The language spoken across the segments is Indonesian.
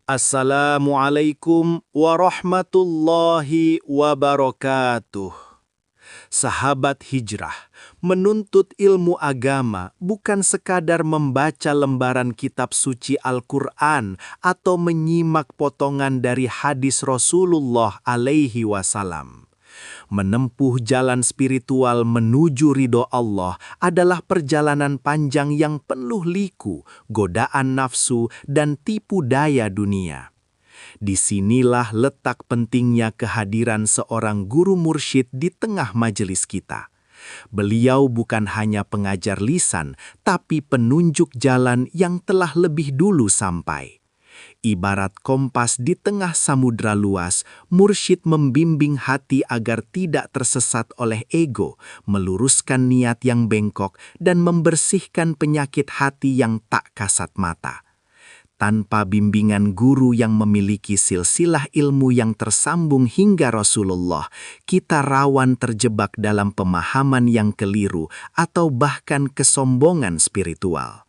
Assalamualaikum warahmatullahi wabarakatuh. Sahabat hijrah, menuntut ilmu agama bukan sekadar membaca lembaran kitab suci Al-Quran atau menyimak potongan dari hadis Rasulullah alaihi wasallam. Menempuh jalan spiritual menuju ridho Allah adalah perjalanan panjang yang penuh liku, godaan nafsu, dan tipu daya dunia. Disinilah letak pentingnya kehadiran seorang guru mursyid di tengah majelis kita. Beliau bukan hanya pengajar lisan, tapi penunjuk jalan yang telah lebih dulu sampai. Ibarat kompas di tengah samudra luas, mursyid membimbing hati agar tidak tersesat oleh ego, meluruskan niat yang bengkok, dan membersihkan penyakit hati yang tak kasat mata. Tanpa bimbingan guru yang memiliki silsilah ilmu yang tersambung hingga Rasulullah, kita rawan terjebak dalam pemahaman yang keliru atau bahkan kesombongan spiritual.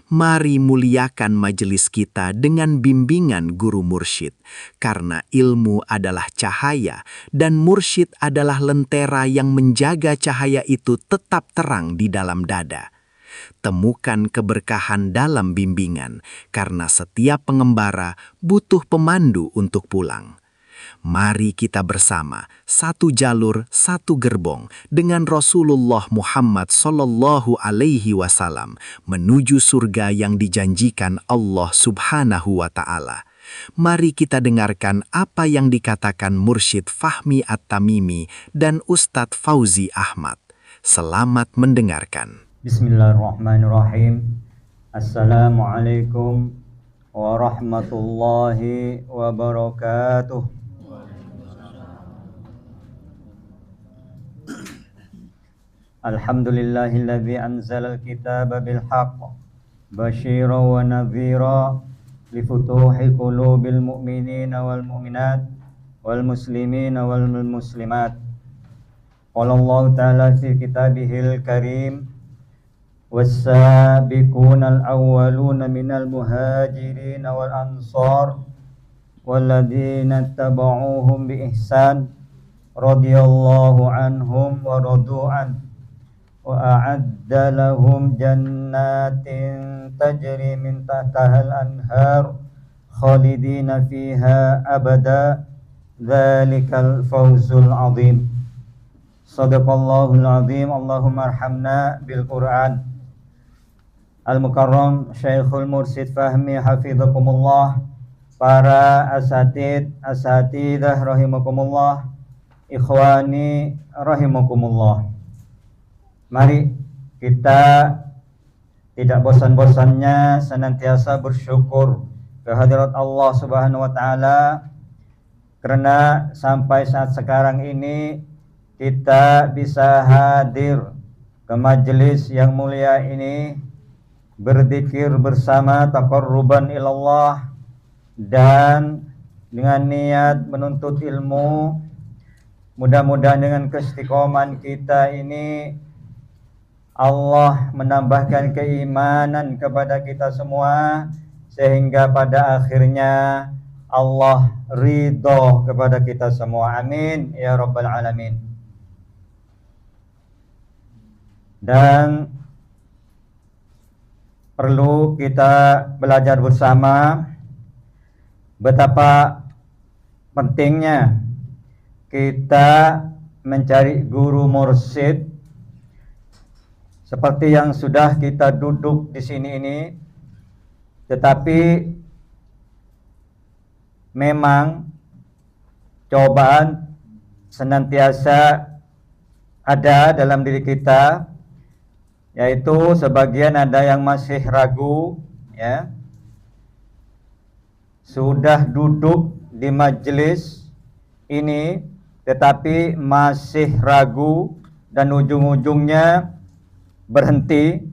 Mari muliakan majelis kita dengan bimbingan guru mursyid, karena ilmu adalah cahaya dan mursyid adalah lentera yang menjaga cahaya itu tetap terang di dalam dada. Temukan keberkahan dalam bimbingan, karena setiap pengembara butuh pemandu untuk pulang. Mari kita bersama, satu jalur, satu gerbong, dengan Rasulullah Muhammad Sallallahu Alaihi Wasallam menuju surga yang dijanjikan Allah Subhanahu wa Ta'ala. Mari kita dengarkan apa yang dikatakan Mursyid Fahmi At-Tamimi dan Ustadz Fauzi Ahmad. Selamat mendengarkan. Bismillahirrahmanirrahim. Assalamualaikum warahmatullahi wabarakatuh. Alhamdulillahilladzi anzalal kitaba bil haqq basyiran wa nadhira lifutuhi qulubil mu'minina wal mu'minat wal muslimina wal muslimat. Qala Allah ta'ala fi kitabihil karim was-sabiqunal awwaluna minal muhajirin wal ansar walladzina tabauhum bi ihsan radhiyallahu anhum wa radu an wa a'adda lahum jannatin tajri min tahtihal anhar khalidina fiha abada dzalikal fawzul azim. Shadaqallahul azim. Allahumma arhamna bil Qur'an. Al-Mukarram Syekhul Mursyid Fahmi hafizakumullah, para asatidah rahimakumullah, ikhwani rahimakumullah. Mari kita tidak bosan-bosannya senantiasa bersyukur kehadirat Allah Subhanahu wa Ta'ala, karena sampai saat sekarang ini kita bisa hadir ke majelis yang mulia ini, berzikir bersama taqarruban ilallah dan dengan niat menuntut ilmu. Mudah-mudahan dengan keistiqomahan kita ini Allah menambahkan keimanan kepada kita semua, sehingga pada akhirnya Allah ridho kepada kita semua. Amin ya rabbal alamin. Dan perlu kita belajar bersama betapa pentingnya kita mencari guru mursyid, seperti yang sudah kita duduk di sini ini. Tetapi memang cobaan senantiasa ada dalam diri kita, yaitu sebagian ada yang masih ragu, ya, sudah duduk di majelis ini tetapi masih ragu dan ujung-ujungnya berhenti.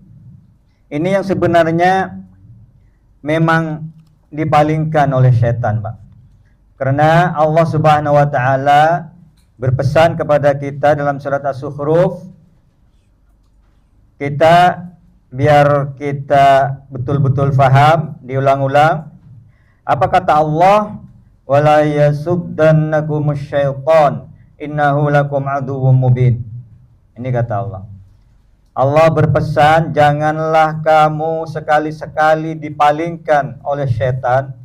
Ini yang sebenarnya memang dipalingkan oleh setan, Pak. Karena Allah Subhanahu wa Ta'ala berpesan kepada kita dalam surat As-Zukhruf, biar kita betul-betul faham, diulang-ulang. Apa kata Allah? Wala yasuddannakumus syaitan innahu lakum aduwwum mubin. Ini kata Allah. Allah berpesan, janganlah kamu sekali-sekali dipalingkan oleh syaitan,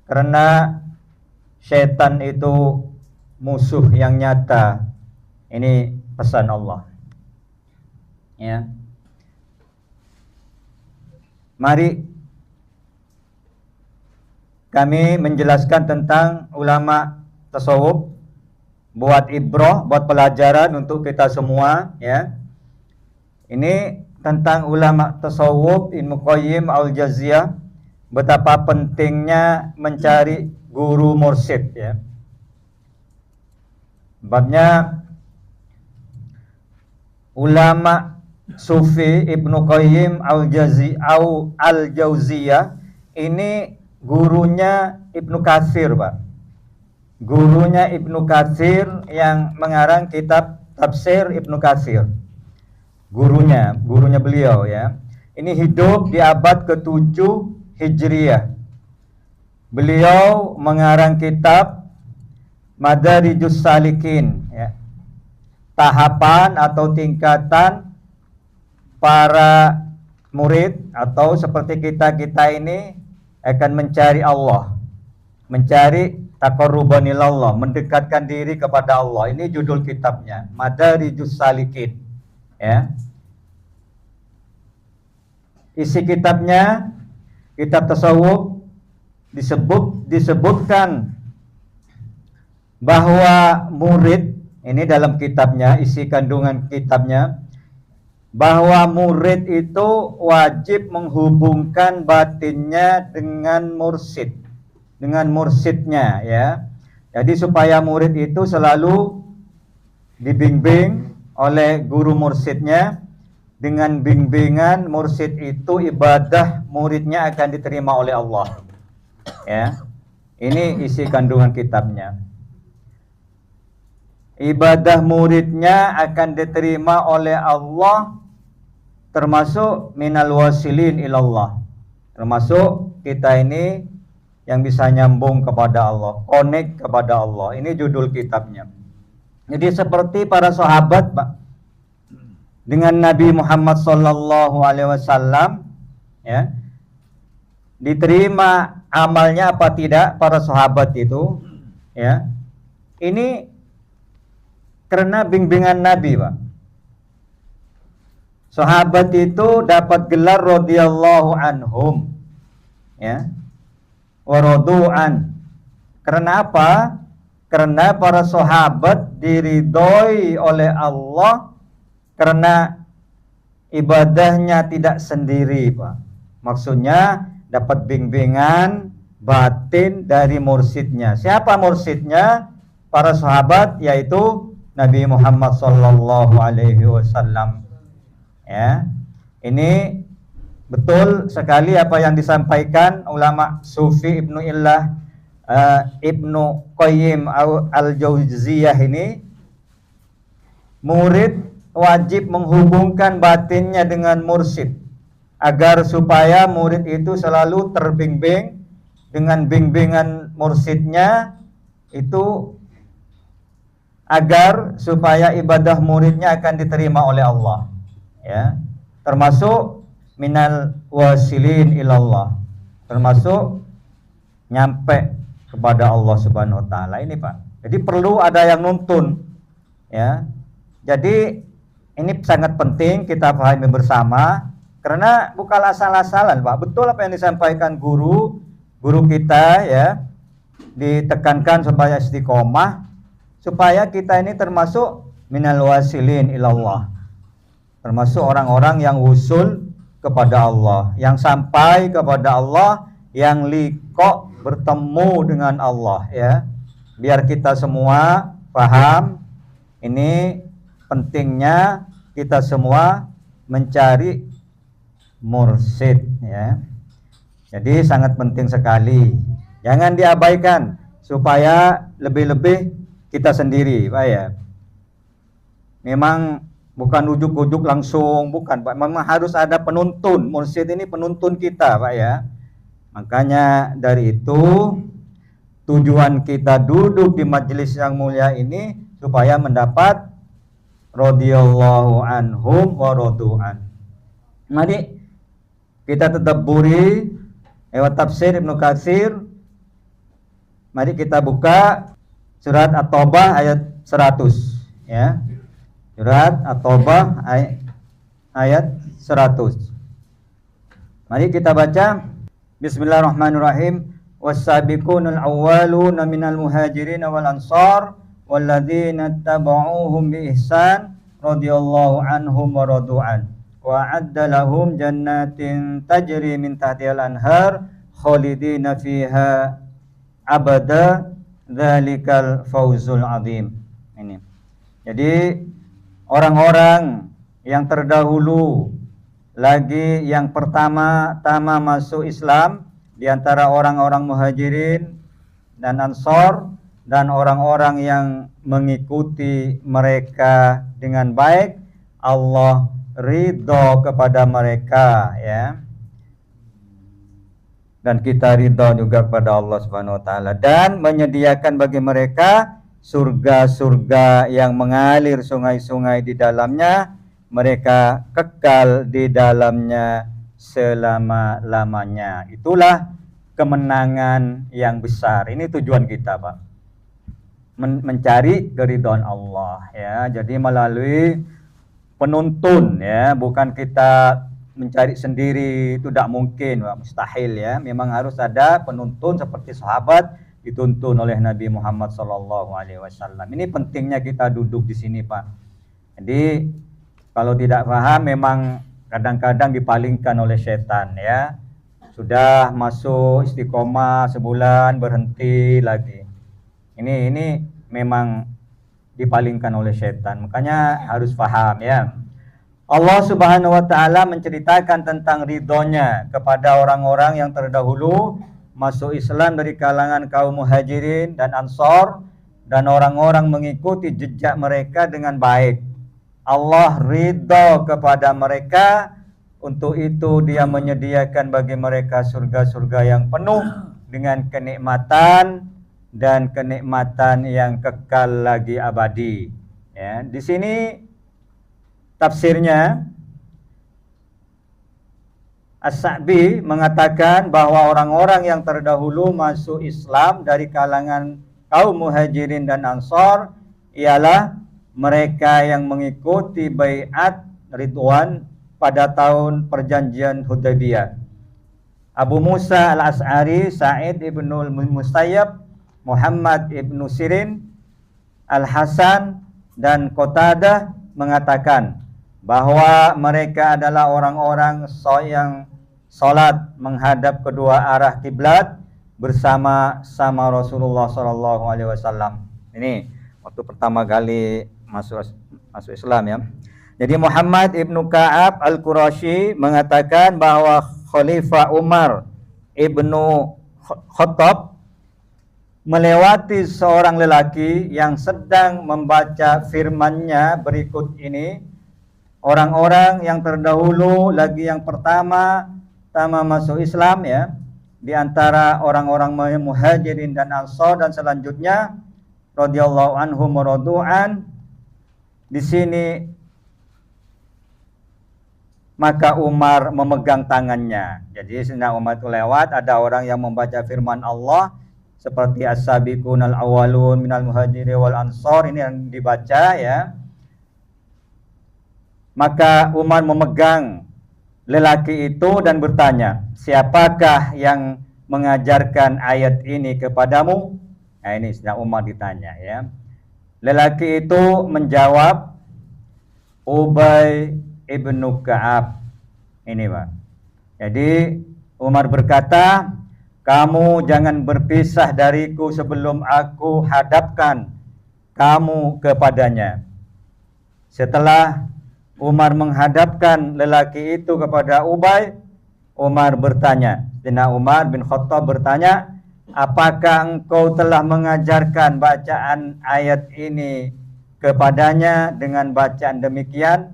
karena syaitan itu musuh yang nyata. Ini pesan Allah. Ya. Mari kami menjelaskan tentang ulama tasawuf, buat ibrah, buat pelajaran untuk kita semua, ya. Ini tentang ulama tasawuf Ibnu Qayyim al-Jauziyah, betapa pentingnya mencari guru mursyid, ya. Babnya ulama sufi Ibnu Qayyim al-Jauziyah ini gurunya Ibnu Katsir, Pak. Gurunya Ibnu Katsir yang mengarang kitab Tafsir Ibnu Katsir. Gurunya beliau, ya. Ini hidup di abad ke-7 Hijriyah. Beliau mengarang kitab Madarijus Salikin, ya. Tahapan atau tingkatan para murid atau seperti kita ini akan mencari Allah, mencari taqarruban ilallah, mendekatkan diri kepada Allah. Ini judul kitabnya, Madarijus Salikin, ya. Isi kitabnya, kitab tasawuf, disebutkan bahwa murid, ini dalam kitabnya, isi kandungan kitabnya, bahwa murid itu wajib menghubungkan batinnya dengan mursyid, dengan mursyidnya, ya. Jadi supaya murid itu selalu dibimbing oleh guru mursyidnya. Dengan bimbingan mursyid itu, ibadah muridnya akan diterima oleh Allah, ya. Ini isi kandungan kitabnya. Ibadah muridnya akan diterima oleh Allah, termasuk minal wasilin ilallah, termasuk kita ini yang bisa nyambung kepada Allah, connect kepada Allah. Ini judul kitabnya. Jadi seperti para sahabat, Pak, dengan Nabi Muhammad sallallahu alaihi wasallam, ya, diterima amalnya apa tidak para sahabat itu, ya. Ini karena bimbingan Nabi, Pak. Sahabat itu dapat gelar radhiyallahu anhum, ya, wa radu'an. Karena apa? Karena para sahabat diridhoi oleh Allah karena ibadahnya tidak sendiri, Pak. Maksudnya dapat bimbingan batin dari mursyidnya. Siapa mursyidnya? Para sahabat, yaitu Nabi Muhammad sallallahu alaihi wasallam. Ya. Ini betul sekali apa yang disampaikan ulama sufi Ibnu Qayyim al-Jauziyah ini. Murid wajib menghubungkan batinnya dengan mursyid agar supaya murid itu selalu terbimbing dengan bimbingan mursyidnya itu, agar supaya ibadah muridnya akan diterima oleh Allah, ya. Termasuk minal wasilin ilallah, termasuk nyampe kepada Allah Subhanahu wa taala. Ini, Pak. Jadi perlu ada yang nuntun, ya. Jadi ini sangat penting kita pahami bersama, karena bukan asal-asalan, Pak. Betul apa yang disampaikan guru kita, ya. Ditekankan supaya istiqomah, supaya kita ini termasuk minal wasilin ilallah, termasuk orang-orang yang wusul kepada Allah, yang sampai kepada Allah, yang liqa bertemu dengan Allah, ya. Biar kita semua paham ini pentingnya kita semua mencari mursyid, ya. Jadi sangat penting sekali. Jangan diabaikan supaya lebih-lebih kita sendiri, Pak, ya. Memang bukan ujuk-ujuk langsung, bukan, Pak. Memang harus ada penuntun. Mursyid ini penuntun kita, Pak, ya. Makanya dari itu tujuan kita duduk di majelis yang mulia ini supaya mendapat radhiyallahu anhum wa radu'an. Mari kita tadabburi lewat tafsir Ibnu Katsir. Mari kita buka surat At-Taubah ayat 100 ya. Surat At-Taubah ayat 100. Mari kita baca. Bismillahirrahmanirrahim. Was-sabiqunal awwaluna minal muhajirin wal ansar walladzina tabauhum bi ihsan radhiyallahu anhum wa radu'an wa adda lahum jannatin tajri min tahtihal anhar khalidina fiha abada dzalikal fawzul azim. Ini. Jadi orang-orang yang terdahulu lagi yang pertama-tama masuk Islam di antara orang-orang muhajirin dan ansor dan orang-orang yang mengikuti mereka dengan baik, Allah ridho kepada mereka ya. Dan kita ridho juga kepada Allah Subhanahu wa taala dan menyediakan bagi mereka surga-surga yang mengalir sungai-sungai di dalamnya, mereka kekal di dalamnya selama-lamanya. Itulah kemenangan yang besar. Ini tujuan kita, Pak. Mencari keridhaan Allah ya. Jadi melalui penuntun ya, bukan kita mencari sendiri, itu tidak mungkin, Pak. Mustahil ya. Memang harus ada penuntun seperti sahabat dituntun oleh Nabi Muhammad SAW. Ini pentingnya kita duduk di sini, Pak. Jadi kalau tidak paham memang kadang-kadang dipalingkan oleh setan ya. Sudah masuk istiqomah sebulan berhenti lagi. Ini memang dipalingkan oleh setan. Makanya harus paham ya. Allah Subhanahu wa taala menceritakan tentang ridhonya kepada orang-orang yang terdahulu masuk Islam dari kalangan kaum muhajirin dan ansor dan orang-orang mengikuti jejak mereka dengan baik. Allah ridho kepada mereka, untuk itu dia menyediakan bagi mereka surga-surga yang penuh dengan kenikmatan dan kenikmatan yang kekal lagi abadi. Ya, di sini tafsirnya As-Sa'bi mengatakan bahwa orang-orang yang terdahulu masuk Islam dari kalangan kaum muhajirin dan ansor ialah mereka yang mengikuti baiat Ridwan pada tahun perjanjian Hudaybiyah. Abu Musa al-As'ari, Sa'id ibnul Musayyab, Muhammad ibnu Sirin, Al-Hasan dan Qatadah mengatakan bahwa mereka adalah orang-orang yang salat menghadap kedua arah kiblat bersama-sama Rasulullah SAW. Ini waktu pertama kali masuk Islam ya. Jadi Muhammad ibnu Ka'ab al-Qurashi mengatakan bahwa Khalifah Umar ibnu Khattab melewati seorang lelaki yang sedang membaca firman-Nya berikut ini. Orang-orang yang terdahulu lagi yang pertama masuk Islam ya, di antara orang-orang muhajirin dan ansor dan selanjutnya radhiyallahu anhum wa radu'an. Di sini maka Umar memegang tangannya. Jadi Sayyidina Umar itu lewat, ada orang yang membaca firman Allah seperti as-sabiqunal awwalun minal muhajirin wal ansor, ini yang dibaca ya. Maka Umar memegang lelaki itu dan bertanya, siapakah yang mengajarkan ayat ini kepadamu? Nah ini Sayyidina Umar ditanya ya. Lelaki itu menjawab, Ubay ibnu Ka'ab. Ini Pak. Jadi Umar berkata, kamu jangan berpisah dariku sebelum aku hadapkan kamu kepadanya. Setelah Umar menghadapkan lelaki itu kepada Ubay, Umar bertanya, Sayyidina Umar bin Khattab bertanya, apakah engkau telah mengajarkan bacaan ayat ini kepadanya dengan bacaan demikian?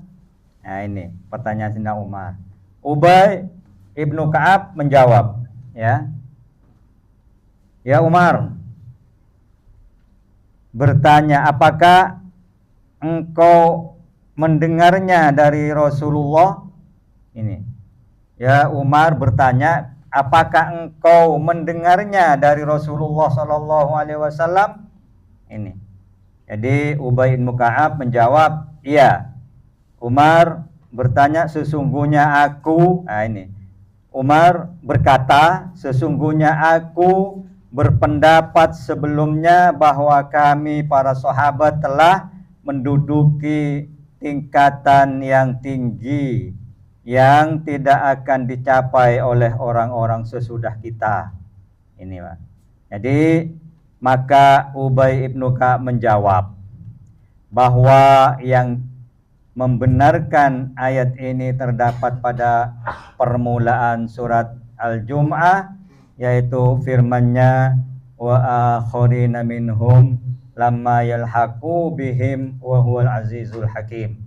Nah ini pertanyaan Sayyidina Umar. Ubay ibnu Ka'ab menjawab, ya. Ya Umar bertanya, apakah engkau mendengarnya dari Rasulullah? Ini. Ya Umar bertanya, apakah engkau mendengarnya dari Rasulullah sallallahu alaihi wasallam? Ini. Jadi Ubay bin Ka'ab menjawab, iya. Umar bertanya, sesungguhnya aku, Umar berkata, sesungguhnya aku berpendapat sebelumnya bahwa kami para sahabat telah menduduki tingkatan yang tinggi yang tidak akan dicapai oleh orang-orang sesudah kita. Ini, Pak. Jadi maka Ubay ibnu Ka'ab menjawab bahwa yang membenarkan ayat ini terdapat pada permulaan surat Al-Jum'ah, yaitu firman-Nya wa akharina minhum lamma yalhaqu bihim wa huwal azizul hakim,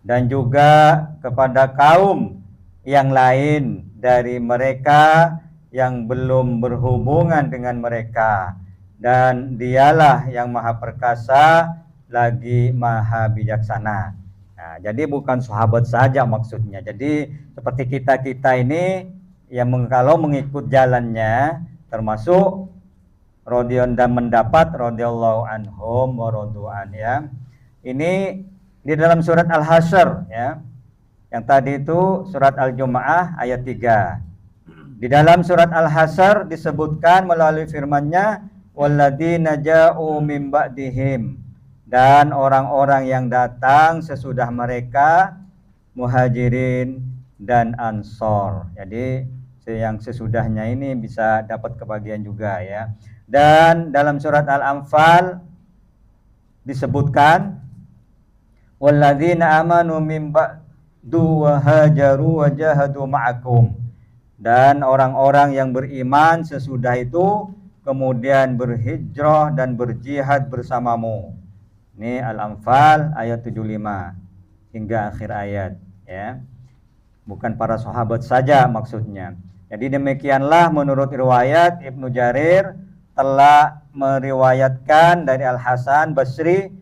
dan juga kepada kaum yang lain dari mereka yang belum berhubungan dengan mereka, dan dialah yang maha perkasa lagi maha bijaksana. Nah, jadi bukan sahabat saja maksudnya. Jadi seperti kita ini yang kalau mengikut jalannya, termasuk radhiyallahu dan mendapat radhiyallahu anhum wa radu'an, ya. Ini di dalam surat Al-Hasyr, ya. Yang tadi itu surat Al-Jumu'ah ayat 3. Di dalam surat Al-Hasyr disebutkan melalui firman-Nya walladzina ja'u min ba'dihim, dan orang-orang yang datang sesudah mereka, muhajirin dan ansor. Jadi yang sesudahnya ini bisa dapat kebagian juga, ya. Dan dalam surat Al-Anfal disebutkan walladzina amanu min ba'du wa hajaru wa jahadu ma'akum, dan orang-orang yang beriman sesudah itu kemudian berhijrah dan berjihad bersamamu. Ini Al-Anfal ayat 75 hingga akhir ayat, ya. Bukan para sahabat saja maksudnya. Jadi demikianlah menurut riwayat Ibnu Jarir telah meriwayatkan dari Al-Hasan Basri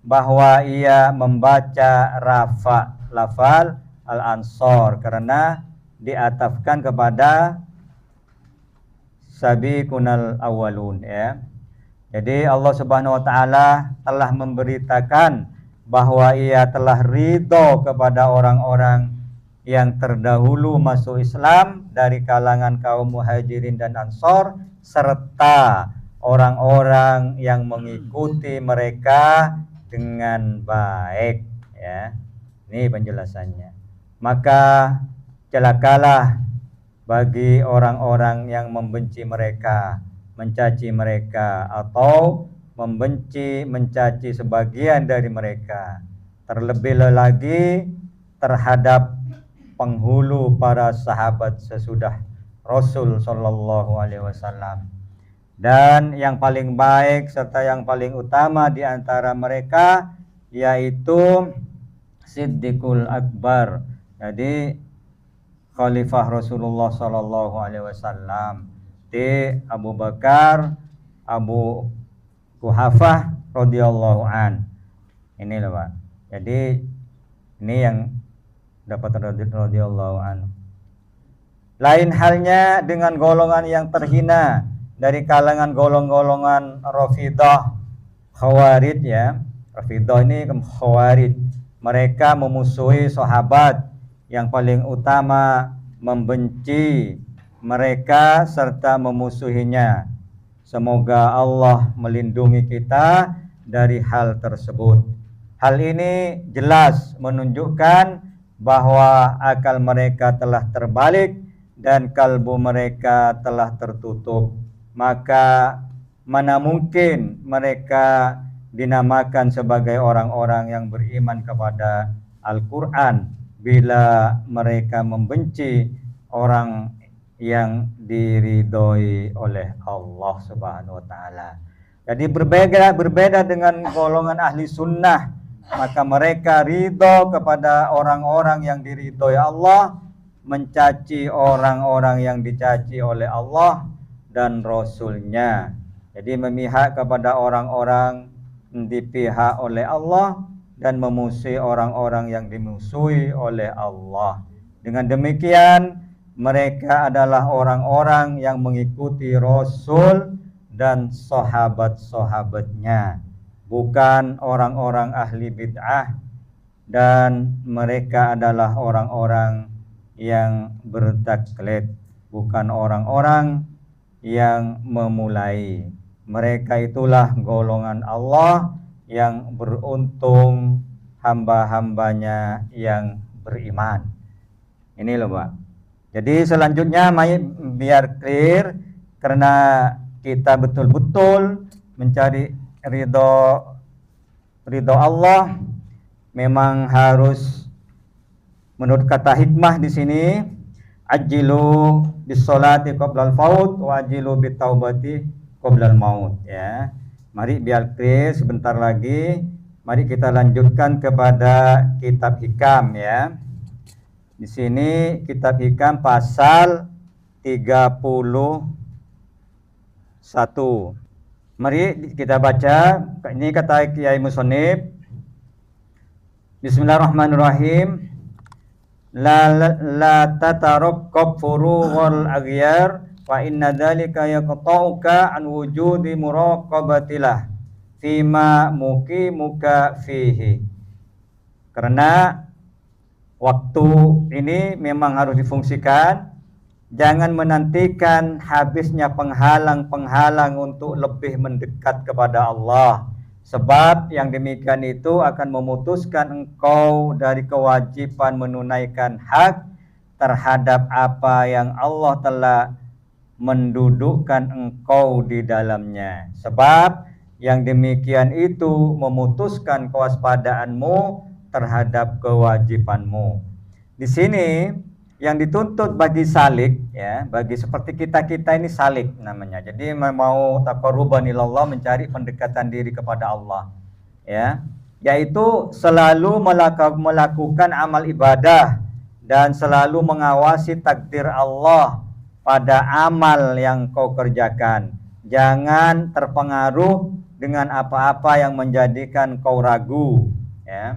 bahwa ia membaca lafal Al-Ansor karena diatafkan kepada sabiqunal awwalun, ya. Jadi Allah Subhanahu wa taala telah memberitakan bahwa ia telah ridho kepada orang-orang yang terdahulu masuk Islam dari kalangan kaum muhajirin dan ansor, serta orang-orang yang mengikuti mereka dengan baik, ya. Ini penjelasannya. Maka celakalah bagi orang-orang yang membenci mereka, mencaci mereka, atau membenci, mencaci sebagian dari mereka, terlebih lagi terhadap penghulu para sahabat sesudah Rasul Shallallahu Alaihi Wasallam. Dan yang paling baik serta yang paling utama di antara mereka yaitu Siddiqul Akbar, jadi Khalifah Rasulullah Shallallahu Alaihi Wasallam, di Abu Bakar Abu Quhafah radhiyallahu an. Ini loh, Pak. Jadi ini yang dapat radhiyallahu an. Lain halnya dengan golongan yang terhina dari kalangan golongan Rafidah Khawarij, ya. Rafidah ini Khawarij. Mereka memusuhi sahabat, yang paling utama membenci mereka serta memusuhinya. Semoga Allah melindungi kita dari hal tersebut. Hal ini jelas menunjukkan bahwa akal mereka telah terbalik dan kalbu mereka telah tertutup. Maka mana mungkin mereka dinamakan sebagai orang-orang yang beriman kepada Al-Quran bila mereka membenci orang yang diridhoi oleh Allah Subhanahu wa taala. Jadi berbeda dengan golongan ahli sunnah, maka mereka ridho kepada orang-orang yang diridhoi Allah mencaci orang-orang yang dicaci oleh Allah dan Rasul-Nya. Jadi memihak kepada orang-orang di pihak oleh Allah dan memusuhi orang-orang yang dimusuhi oleh Allah. Dengan demikian mereka adalah orang-orang yang mengikuti Rasul dan sahabat-sahabatnya, bukan orang-orang ahli bid'ah, dan mereka adalah orang-orang yang bertaklid, bukan orang-orang yang memulai. Mereka itulah golongan Allah yang beruntung, hamba-hambanya yang beriman. Ini loh Pak. Jadi selanjutnya biar clear, karena kita betul-betul mencari ridho Allah, memang harus menurut kata hikmah di sini, ajilu bisolati qoblal faut wa ajilu bitaubati qoblal maut, ya. Mari biar clear sebentar lagi. Mari kita lanjutkan kepada kitab hikam, ya. Di sini kitab hikam pasal 31. Mari kita baca. Ini kata Kiai Musonib. Bismillahirrahmanirrahim. La tatarokkab furughal aghyar fa inna dzalika yaqta'uka an wujudi muraqabatilah fima muqimuka fihi. Karena waktu ini memang harus difungsikan. Jangan menantikan habisnya penghalang-penghalang untuk lebih mendekat kepada Allah. Sebab yang demikian itu akan memutuskan engkau dari kewajiban menunaikan hak terhadap apa yang Allah telah mendudukkan engkau di dalamnya. Sebab yang demikian itu memutuskan kewaspadaanmu terhadap kewajibanmu. Di sini yang dituntut bagi salik, ya, bagi seperti kita ini salik namanya. Jadi mau taqarruban ilallah, mencari pendekatan diri kepada Allah, ya, yaitu selalu melakukan amal ibadah dan selalu mengawasi takdir Allah pada amal yang kau kerjakan. Jangan terpengaruh dengan apa-apa yang menjadikan kau ragu, ya,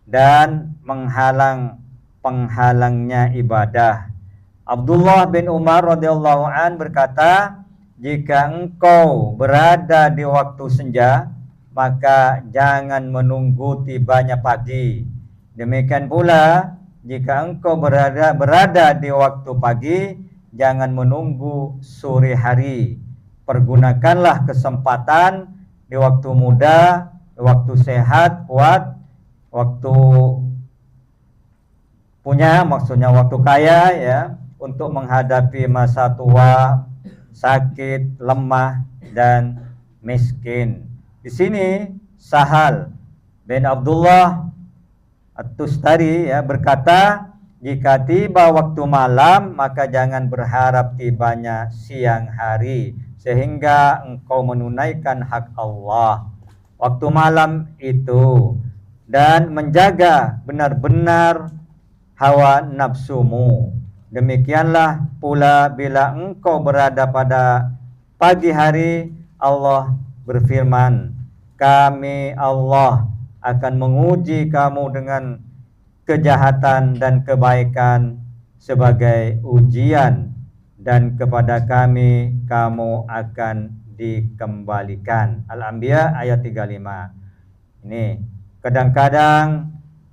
dan penghalangnya ibadah. Abdullah bin Umar radhiyallahu an berkata, jika engkau berada di waktu senja, maka jangan menunggu tibanya pagi. Demikian pula, jika engkau berada di waktu pagi, jangan menunggu sore hari. Pergunakanlah kesempatan di waktu muda, di waktu sehat, kuat, waktu punya, maksudnya waktu kaya, ya, untuk menghadapi masa tua, sakit, lemah, dan miskin. Di sini Sahal bin Abdullah At-Tustari, ya, berkata, jika tiba waktu malam, maka jangan berharap tibanya siang hari, sehingga engkau menunaikan hak Allah waktu malam itu, dan menjaga benar-benar hawa nafsumu. Demikianlah pula bila engkau berada pada pagi hari, Allah berfirman, kami Allah akan menguji kamu dengan kejahatan dan kebaikan sebagai ujian, dan kepada kami kamu akan dikembalikan. Al-Anbiya ayat 35. Ini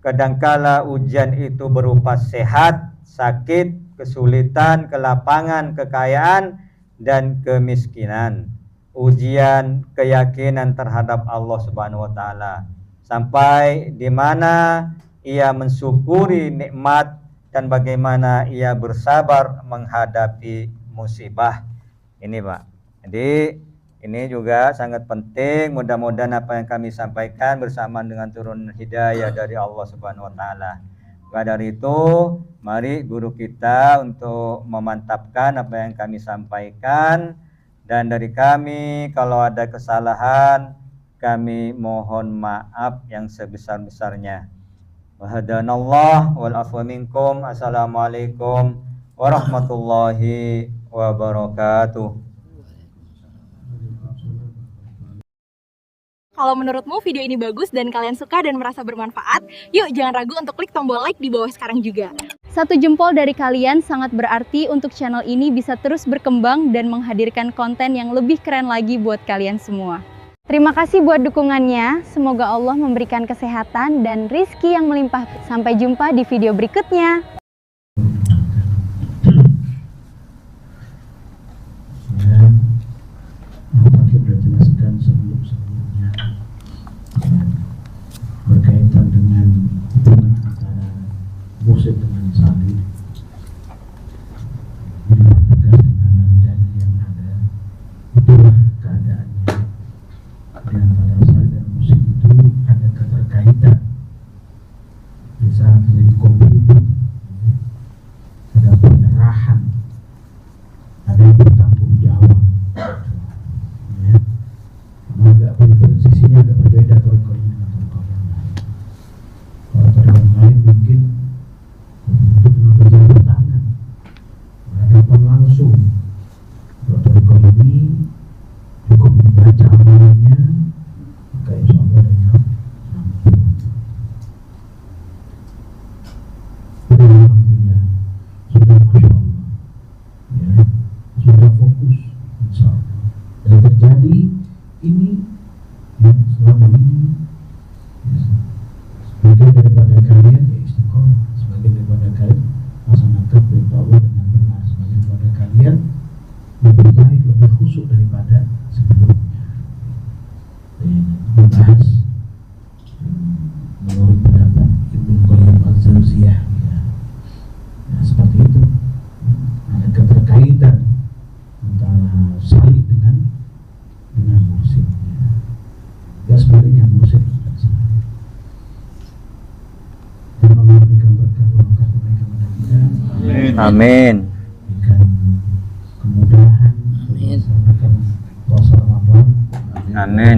kadangkala ujian itu berupa sehat, sakit, kesulitan, kelapangan, kekayaan, dan kemiskinan. Ujian keyakinan terhadap Allah Subhanahu wa taala, sampai di mana ia mensyukuri nikmat dan bagaimana ia bersabar menghadapi musibah. Ini Pak. Jadi ini juga sangat penting. Mudah-mudahan apa yang kami sampaikan bersamaan dengan turun hidayah dari Allah Subhanahu wa taala. Maka dari itu, mari guru kita untuk memantapkan apa yang kami sampaikan, dan dari kami kalau ada kesalahan kami mohon maaf yang sebesar-besarnya. wa hadanallah wal afwa minkum. Assalamualaikum warahmatullahi wabarakatuh. Kalau menurutmu video ini bagus dan kalian suka dan merasa bermanfaat, yuk jangan ragu untuk klik tombol like di bawah sekarang juga. Satu jempol dari kalian sangat berarti untuk channel ini bisa terus berkembang dan menghadirkan konten yang lebih keren lagi buat kalian semua. Terima kasih buat dukungannya, semoga Allah memberikan kesehatan dan rizki yang melimpah. Sampai jumpa di video berikutnya. Sudah jelaskan sebelum-sebelumnya berkaitan dengan hubungan antara musik dengan salib. Beliau tegas dengan dalil yang ada, itulah keadaannya. Di antara salib dan musik itu ada keterkaitan. Di saat terjadi komitmen, ada penyerahan, ada yang bertanggung jawab. Agak sisinya agak berbeda toriko ini dengan toriko yang lain. Kalau toriko yang lain mungkin itu dengan berjabat tangan, berhadapan langsung. Kalau toriko ini cukup membaca amalannya, maka insya Allah ada yang mampu. Alhamdulillah, sudah Masya Allah, ya, sudah fokus insya Allah. Dan terjadi ini ya, selama ini ya, sebagian daripada kalian ya istiqomah, sebagian daripada kalian melaksanakan perintah Allah dengan benar, sebagian daripada kalian lebih baik, lebih khusyuk daripada sebelumnya. Membahas menurut pendapat Ibnu Qayyim al-Jauziyah ya, ya seperti itu, ada keterkaitan antara salib dengan musik, ya sebaliknya musik dan salib. Dan Allah berikan berkah barokah kepada kita. Amin. Berikan kemudahan untuk melaksanakan puasa Ramadan. Amin.